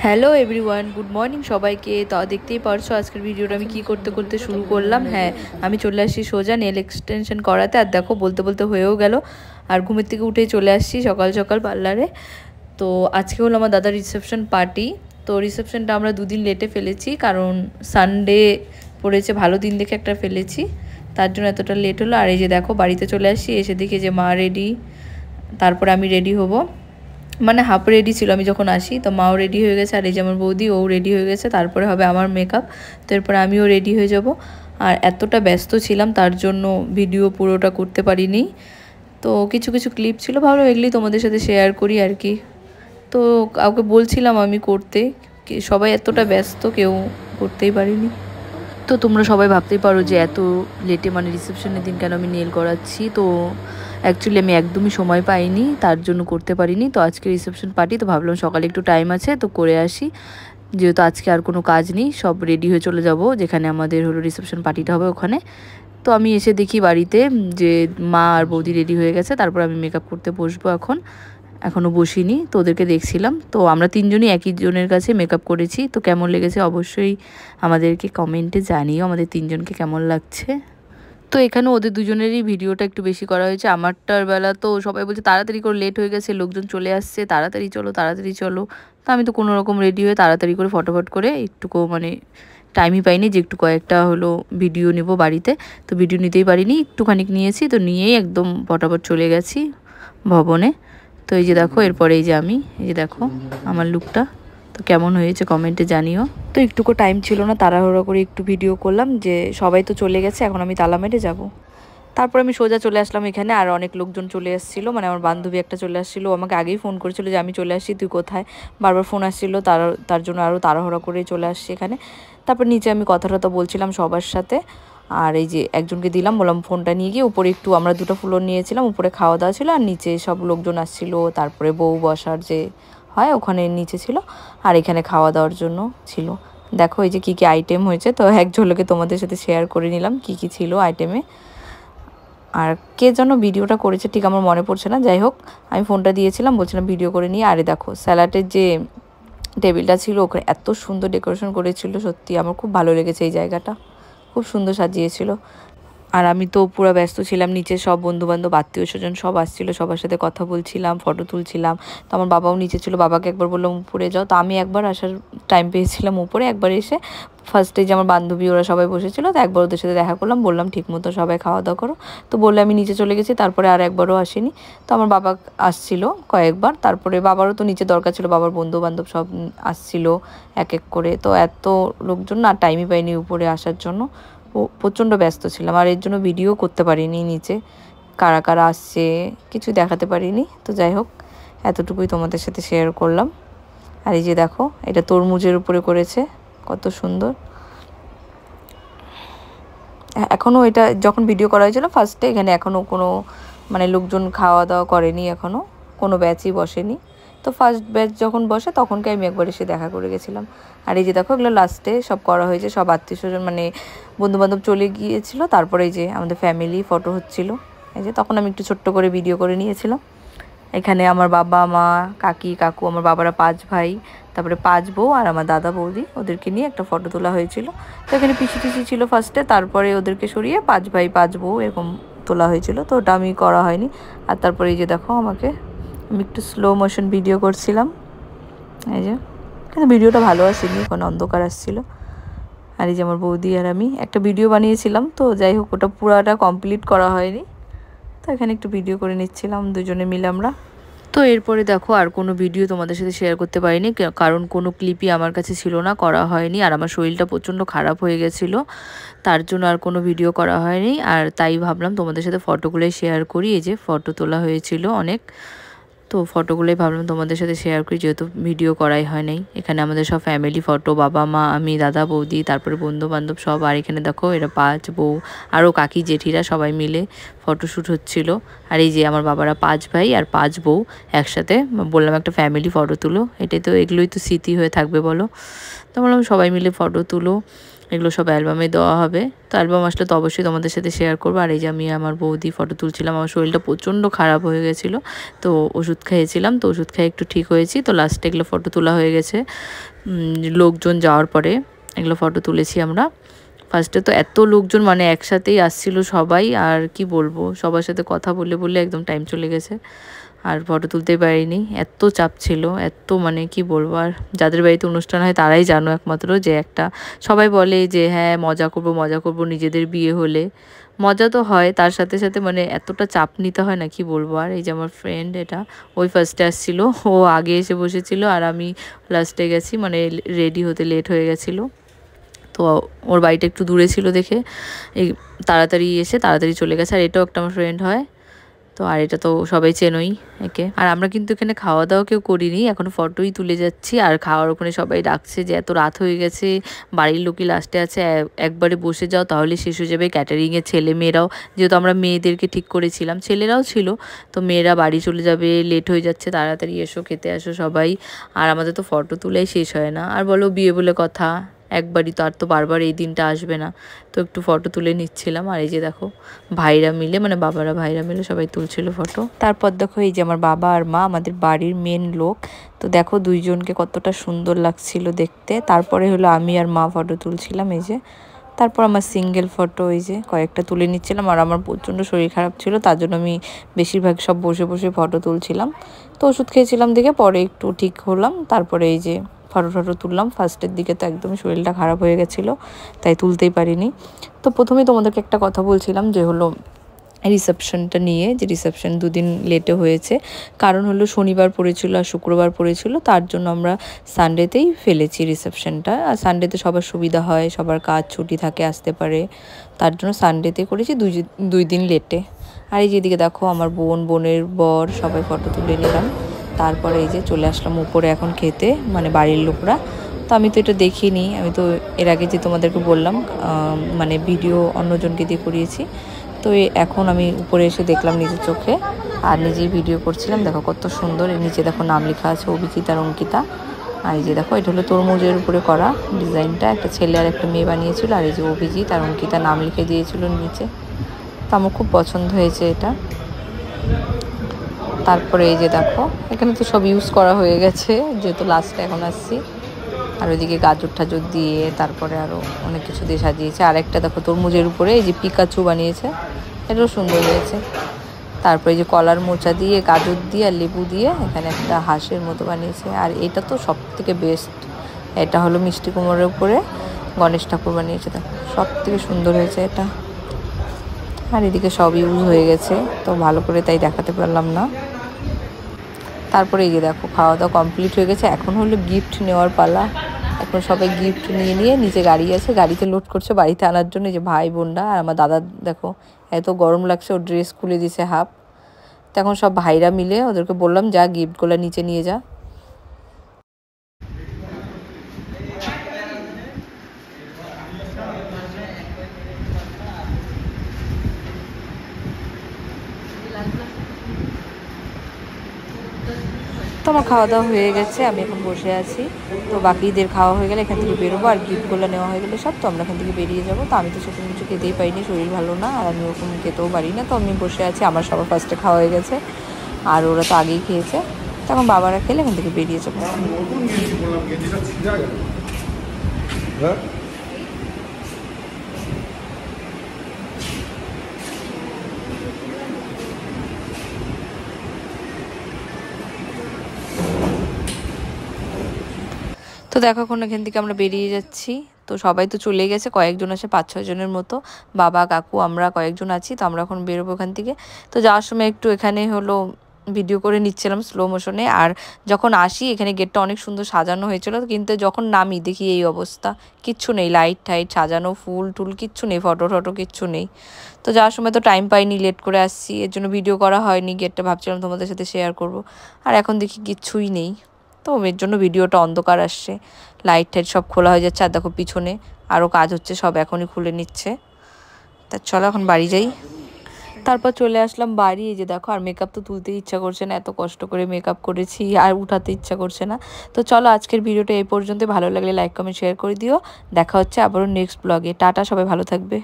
Hello everyone, good morning সবাইকে। তো দেখতেই পারছো আজকের ভিডিওটা আমি কি করতে করতে শুরু করলাম। হ্যাঁ, আমি চলে আসছি সোজা নেল এক্সটেনশন করাতে। আর দেখো বলতে বলতে হয়েও গেল। আর ঘুমের থেকে উঠে চলে আসছি সকাল সকাল পার্লারে। তো আজকে হলো আমার দাদার রিসেপশন পার্টি। তো রিসেপশনটা আমরা দুদিন লেটে ফেলেছি, কারণ সানডে পড়েছে, ভালো দিন দেখে একটা ফেলেছি, তার জন্য এতটা লেট হলো। আর এই যে দেখো বাড়িতে চলে আসছি, এসে দেখি যে মা রেডি, তারপরে আমি রেডি হব। মানে হাফ রেডি ছিল আমি যখন আসি, তো মাও রেডি হয়ে গেছে, আর এই যে আমার বৌদি ও রেডি হয়ে গেছে, তারপরে হবে আমার মেকআপ। তো এরপরে আমিও রেডি হয়ে যাব। আর এতটা ব্যস্ত ছিলাম তার জন্য ভিডিও পুরোটা করতে পারিনি। তো কিছু কিছু ক্লিপ ছিল, ভাবলাম এগুলি তোমাদের সাথে শেয়ার করি আর কি। তো কাউকে বলছিলাম আমি করতে, সবাই এতটা ব্যস্ত কেউ করতেই পারিনি। তো তোমরা সবাই ভাবতেই পারো যে এত লেটে মানে রিসেপশনের দিন কেন আমি নেল করাচ্ছি। তো অ্যাকচুয়ালি আমি একদমই সময় পাইনি, তার জন্য করতে পারিনি। তো আজকে রিসেপশন পার্টি, তো ভাবলাম সকালে একটু টাইম আছে তো করে আসি, যেহেতু আজকে আর কোনো কাজ নেই, সব রেডি হয়ে চলে যাব যেখানে আমাদের হলো রিসেপশন পার্টিটা হবে ওখানে। তো আমি এসে দেখি বাড়িতে যে মা আর বৌদি রেডি হয়ে গেছে, তারপর আমি মেকআপ করতে বসবো। এখনও বসিনি, তো ওদেরকে দেখছিলাম। তো আমরা তিনজনই একই জনের কাছে মেকআপ করেছি। তো কেমন লেগেছে অবশ্যই আমাদেরকে কমেন্টে জানিও আমাদের তিনজনকে কেমন লাগছে। তো এখানে ওদের দুজনেরই ভিডিওটা একটু বেশি করা হয়েছে। আমারটার বেলা তো সবাই বলছে তাড়াতাড়ি করে, লেট হয়ে গেছে, লোকজন চলে আসছে, তাড়াতাড়ি চলো তাড়াতাড়ি চলো। তো আমি তো কোনো রকম রেডি হয়ে তাড়াতাড়ি করে ফটোফট করে একটুকু মানে টাইমই পাইনি যে একটু কয়েকটা হলো ভিডিও নেব বাড়িতে। তো ভিডিও নিতেই পারিনি, একটুখানি নিয়েছি, তো নিয়েই একদম ফটাফট চলে গেছি ভবনে। তো এই যে দেখো, এরপরে এই যে আমি, এই যে দেখো আমার লুকটা। তো কেমন হয়েছে কমেন্টে জানিও। তো একটুকু টাইম ছিল না, তাড়াহুড়ো করে একটু ভিডিও করলাম, যে সবাই তো চলে গেছে, এখন আমি তালা মেরে যাব। তারপর আমি সোজা চলে আসলাম এখানে। আর অনেক লোকজন চলে আসছিলো, মানে আমার বান্ধবী একটা চলে আসছিলো, আমাকে আগেই ফোন করেছিল যে আমি চলে আসছি, তুই কোথায়, বারবার ফোন আসছিলো, তার জন্য আরও তাড়াহুড়ো করে চলে আসছি এখানে। তারপর নিচে আমি কথা টথা বলছিলাম সবার সাথে। আর এই যে একজনকে দিলাম, বললাম ফোনটা নিয়ে গিয়ে উপরে একটু, আমরা দুটো ফ্লোর নিয়েছিলাম, উপরে খাওয়া দাওয়া ছিল, আর নিচে সব লোকজন আসছিলো, তারপরে বউ বসার যে হয় ওখানে নিচে ছিল, আর এখানে খাওয়া দাওয়ার জন্য ছিল। দেখো এই যে কী কী আইটেম হয়েছে, তো এক ঝলকে তোমাদের সাথে শেয়ার করে নিলাম কী কী ছিল আইটেমে। আর কে যেন ভিডিওটা করেছে ঠিক আমার মনে পড়ছে না, যাই হোক আমি ফোনটা দিয়েছিলাম, বলছিলাম ভিডিও করে নিয়ে। আরে দেখো স্যালাডের যে টেবিলটা ছিল ওখানে এত সুন্দর ডেকোরেশন করেছিল, সত্যি আমার খুব ভালো লেগেছে, এই জায়গাটা খুব সুন্দর সাজিয়েছিল। আর আমি তো পুরো ব্যস্ত ছিলাম, নিচে সব বন্ধুবান্ধব আত্মীয় স্বজন সব আসছিলো, সবার সাথে কথা বলছিলাম, ফটো তুলছিলাম। তো আমার বাবাও নিচে ছিল, বাবাকে একবার বললাম উপরে যাও। তো আমি একবার আসার টাইম পেয়েছিলাম উপরে, একবার এসে ফার্স্টে যে আমার বান্ধবী ওরা সবাই বসেছিল, তো একবার ওদের সাথে দেখা করলাম, বললাম ঠিক মতো সবাই খাওয়া দাওয়া করো। তো বললে আমি নিচে চলে গেছি, তারপরে আর একবারও আসিনি। তো আমার বাবা আসছিল কয়েকবার, তারপরে বাবারও তো নিচে দরকার ছিল, বাবার বন্ধু বান্ধব সব আসছিল এক এক করে। তো এত লোকজন না, টাইমই পাইনি উপরে আসার জন্য, প্রচণ্ড ব্যস্ত ছিলাম। আর এর জন্য ভিডিও করতে পারিনি নিচে কারা কারা আসছে, কিছু দেখাতে পারিনি। তো যাই হোক এতটুকুই তোমাদের সাথে শেয়ার করলাম। আর এই যে দেখো এটা তরমুজের উপরে করেছে, কত সুন্দর। এখনও এটা যখন ভিডিও করা হয়েছিল ফার্স্টে, এখানে এখনও কোনো মানে লোকজন খাওয়া দাওয়া করেনি, এখনও কোনো ব্যাচই বসেনি। তো ফার্স্ট ব্যাচ যখন বসে তখনকে আমি একবার এসে দেখা করে গেছিলাম। আর এই যে দেখো এগুলো লাস্টে সব করা হয়েছে, সব আত্মীয় স্বজন মানে বন্ধুবান্ধব চলে গিয়েছিল, তারপরে এই যে আমাদের ফ্যামিলি ফটো হচ্ছিল। এই যে তখন আমি একটু ছোট্ট করে ভিডিও করে নিয়েছিলাম। এখানে আমার বাবা মা কাকি কাকু, আমার বাবারা 5 ভাই, তারপরে 5 বউ, আর আমার দাদা বৌদি, ওদেরকে নিয়ে একটা ফটো তোলা হয়েছিল। তো এখানে পিসি টিসি ছিল ফার্স্টে, তারপরে ওদেরকে সরিয়ে 5 ভাই 5 বউ এরকম তোলা হয়েছিল। তো ওটা আমি করা হয়নি। আর তারপরে এই যে দেখো আমি একটু স্লো মোশন ভিডিও করছিলাম, এই যে কিন্তু ভিডিওটা ভালো আসেনি, এখন অন্ধকার আসছিল। আর এই যে আমার বৌদি আর আমি একটা ভিডিও বানিয়েছিলাম, তো যাই হোক ওটা পুরাটা কমপ্লিট করা হয়নি। তো এখানে একটু ভিডিও করে নিচ্ছিলাম দুজনে মিলে আমরা। তো এরপরে দেখো আর কোনো ভিডিও তোমাদের সাথে শেয়ার করতে পারিনি, কারণ কোনো ক্লিপই আমার কাছে ছিল না, করা হয়নি। আর আমার শরীরটা প্রচণ্ড খারাপ হয়ে গেছিলো, তার জন্য আর কোনো ভিডিও করা হয়নি। আর তাই ভাবলাম তোমাদের সাথে ফটোগুলোই শেয়ার করি। এই যে ফটো তোলা হয়েছিল অনেক, তো ফটোগুলোই ভাবলাম তোমাদের সাথে শেয়ার করি, যেহেতু ভিডিও করাই হয় নাই। এখানে আমাদের সব ফ্যামিলি ফটো, বাবা মা আমি দাদা বৌদি, তারপরে বন্ধু বান্ধব সব। আর এখানে দেখো এরা 5 বউ, আরও কাকি জেঠিরা সবাই মিলে ফটোশ্যুট হচ্ছিল। আর এই যে আমার বাবারা 5 ভাই আর 5 বউ একসাথে, বললাম একটা ফ্যামিলি ফটো তুলো, এটাই তো, এগুলোই তো স্মৃতি হয়ে থাকবে বলো। তো বললাম সবাই মিলে ফটো তুলো। এগুলো সব অ্যালবামে দেওয়া হবে। তো অ্যালবাম আসলে তো অবশ্যই তোমাদের সাথে শেয়ার করবো। আর এই যে আমি আমার বৌদি ফটো তুলছিলাম। আমার শরীরটা প্রচণ্ড খারাপ হয়ে গেছিলো, তো ওষুধ খেয়েছিলাম, তো ওষুধ খেয়ে একটু ঠিক হয়েছি। তো লাস্টে এগুলো ফটো তোলা হয়ে গেছে লোকজন যাওয়ার পরে। এগুলো ফটো তুলেছি আমরা। ফার্স্টে তো এত লোকজন মানে একসাথেই আসছিল সবাই, আর কি বলবো, সবার সাথে কথা বলে বলে একদম টাইম চলে গেছে, আর ফটো তুলতেই পারিনি, এত চাপ ছিল, এত মানে কি বলবো। আর যাদের বাড়িতে অনুষ্ঠান হয় তারাই জানো একমাত্র যে একটা সবাই বলে যে হ্যাঁ মজা করব নিজেদের বিয়ে হলে। মজা তো হয়, তার সাথে সাথে মানে এতটা চাপ নিতে হয় না, কি বলবো। আর এই যে আমার ফ্রেন্ড, এটা ওই ফার্স্টে আসছিল, ও আগে এসে বসেছিল আর আমি লাস্টে গেছি, মানে রেডি হতে লেট হয়ে গেছিলো। তো ওর বাড়িটা একটু দূরে ছিল দেখে এই তাড়াতাড়ি এসে তাড়াতাড়ি চলে গেছে। আর এটাও একটা আমার ফ্রেন্ড হয়। তো আর এটা তো সবাই চেনই একে। আর আমরা কিন্তু এখানে খাওয়া দাওয়া কেউ করিনি, এখনও ফটোই তুলে যাচ্ছি। আর খাওয়ার ওখানে সবাই ডাকছে যে এত রাত হয়ে গেছে, বাড়ির লোকই লাস্টে আছে, একবারে বসে যাও তাহলে শেষ হয়ে যাবে। ক্যাটারিংয়ের ছেলে মেয়েরাও, যেহেতু আমরা মেয়েদেরকে ঠিক করেছিলাম, ছেলেরাও ছিল, তো মেয়েরা বাড়ি চলে যাবে, লেট হয়ে যাচ্ছে, তাড়াতাড়ি এসো, খেতে আসো সবাই। আর আমাদের তো ফটো তুলেই শেষ হয় না। আর বলো বিয়ে বলে কথা, একবারই তো, আর তো বারবার এই দিনটা আসবে না, তো একটু ফটো তুলে নিচ্ছিলাম। আর এই যে দেখো ভাইরা মিলে, মানে বাবারা ভাইরা মিলে সবাই তুলছিল ফটো। তারপর দেখো এই যে আমার বাবা আর মা, আমাদের বাড়ির মেন লোক, তো দেখো দুইজনকে কতটা সুন্দর লাগছিল দেখতে। তারপরে হলো আমি আর মা ফটো তুলছিলাম, এই যে। তারপর আমার সিঙ্গেল ফটো এই যে কয়েকটা তুলে নিচ্ছিলাম। আর আমার প্রচণ্ড শরীর খারাপ ছিল, তার জন্য আমি বেশিরভাগ সব বসে বসে ফটো তুলছিলাম। তো ওষুধ খেয়েছিলাম দেখে পরে একটু ঠিক হলাম, তারপরে এই যে ফটো তুললাম। ফার্স্টের দিকে তো একদমই শরীরটা খারাপ হয়ে গেছিলো, তাই তুলতেই পারিনি। তো প্রথমেই তোমাদেরকে একটা কথা বলছিলাম যে হলো রিসেপশনটা নিয়ে, যে রিসেপশন দুদিন লেটে হয়েছে, কারণ হলো শনিবার পড়েছিল আর শুক্রবার পড়েছিল, তার জন্য আমরা সানডেতেই ফেলেছি রিসেপশনটা। আর সানডেতে সবার সুবিধা হয়, সবার কাজ ছুটি থাকে, আসতে পারে, তার জন্য সানডেতে করেছি, দুই দিন লেটে। আর এই যেদিকে দেখো আমার বোনের বর সবাই ফটো তুলে নিলাম। তারপরে এই যে চলে আসলাম উপরে এখন খেতে, মানে বাড়ির লোকরা। তো আমি তো এটা দেখিনি, আমি তো এর আগে যে তোমাদেরকে বললাম মানে ভিডিও অন্যজনকে দিয়ে করিয়েছি। তো এখন আমি উপরে এসে দেখলাম নিজের চোখে, আর নিজেই ভিডিও করছিলাম। দেখো কত সুন্দর, এর নিচে দেখো নাম লেখা আছে অভিজিৎ আর অঙ্কিতা। আর এই যে দেখো এটা হলো তরমুজের উপরে করা ডিজাইনটা, একটা ছেলে আর একটা মেয়ে বানিয়েছিল। আর এই যে অভিজিৎ আর অঙ্কিতা নাম লিখে দিয়েছিল নিচে, তো আমার খুব পছন্দ হয়েছে এটা। তারপরে এই যে দেখো এখানে তো সব ইউজ করা হয়ে গেছে, যেহেতু লাস্টে এখন আসছি। আর ওইদিকে গাজর টাজর দিয়ে তারপরে আরও অনেক কিছু দিয়ে সাজিয়েছে। আর একটা দেখো তরমুজের উপরে এই যে পিকাচু বানিয়েছে, এটাও সুন্দর হয়েছে। তারপরে এই যে কলার মোচা দিয়ে, গাজর দিয়ে আর লেবু দিয়ে এখানে একটা হাঁসের মতো বানিয়েছে। আর এটা তো সব থেকে বেস্ট, এটা হলো মিষ্টি কুমড়োর উপরে গণেশ ঠাকুর বানিয়েছে, দেখো সব থেকে সুন্দর হয়েছে এটা। আর এদিকে সব ইউজ হয়ে গেছে, তো ভালো করে তাই দেখাতে পারলাম না। তারপরে এই যে দেখো খাওয়া দাওয়া কমপ্লিট হয়ে গেছে, এখন হলো গিফট নেওয়ার পালা। এখন সবাই গিফট নিয়ে নিচে গাড়ি আছে, গাড়িতে লোড করছে বাড়িতে আনার জন্য। যে ভাই বোনরা, আর আমার দাদা দেখো এত গরম লাগছে, ও ড্রেস খুলে দিছে হাফ। তো এখন সব ভাইরা মিলে ওদেরকে বললাম যা গিফটগুলো নিচে নিয়ে যা। তো আমার খাওয়া দাওয়া হয়ে গেছে, আমি এখন বসে আছি। তো বাকিদের খাওয়া হয়ে গেলে এখান থেকে বেরোবো, আর গিফটগুলো নেওয়া হয়ে গেলে সব, তো আমরা এখান থেকে বেরিয়ে যাবো। তো আমি তো সেরকম কিছু খেতেই পারিনি, শরীর ভালো না, আর আমি ওরকম খেতেও পারি না। তো আমি বসে আছি, আমার সবার ফার্স্টে খাওয়া হয়ে গেছে, আর ওরা তো আগেই খেয়েছে। তখন বাবারা খেলে এখান থেকে বেরিয়ে যাবো। তো দেখো এখন এখান থেকে আমরা বেরিয়ে যাচ্ছি। তো সবাই তো চলে গেছে, কয়েকজন আছে 5-6 জনের মতো, বাবা কাকু আমরা কয়েকজন আছি। তো আমরা এখন বেরোবো এখান থেকে। তো যাওয়ার সময় একটু এখানে হলো ভিডিও করে নিচ্ছিলাম স্লো মোশনে। আর যখন আসি এখানে গেটটা অনেক সুন্দর সাজানো হয়েছিল, কিন্তু যখন নামি দেখি এই অবস্থা, কিচ্ছু নেই, লাইট টাইট সাজানো, ফুল টুল কিচ্ছু নেই, ফটো কিচ্ছু নেই। তো যাওয়ার সময় তো টাইম পাইনি, লেট করে আসছি, এর জন্য ভিডিও করা হয়নি। গেটটা ভাবছিলাম তোমাদের সাথে শেয়ার করব, আর এখন দেখি কিচ্ছুই নেই। তো এর জন্য ভিডিওটা অন্ধকার আসছে, লাইট টাইট সব খোলা হয়ে যাচ্ছে। আর দেখো পিছনে আরও কাজ হচ্ছে, সব এখনই খুলে নিচ্ছে। তা চলো এখন বাড়ি যাই। তারপর চলে আসলাম বাড়ি। এই যে দেখো, আর মেকআপ তো তুলতেই ইচ্ছা করছে না, এত কষ্ট করে মেকআপ করেছি আর উঠাতে ইচ্ছা করছে না। তো চলো আজকের ভিডিওটা এই পর্যন্ত। ভালো লাগলে লাইক কমেন্ট শেয়ার করে দিও। দেখা হচ্ছে আবারও নেক্সট ব্লগে। টাটা, সবাই ভালো থাকবে।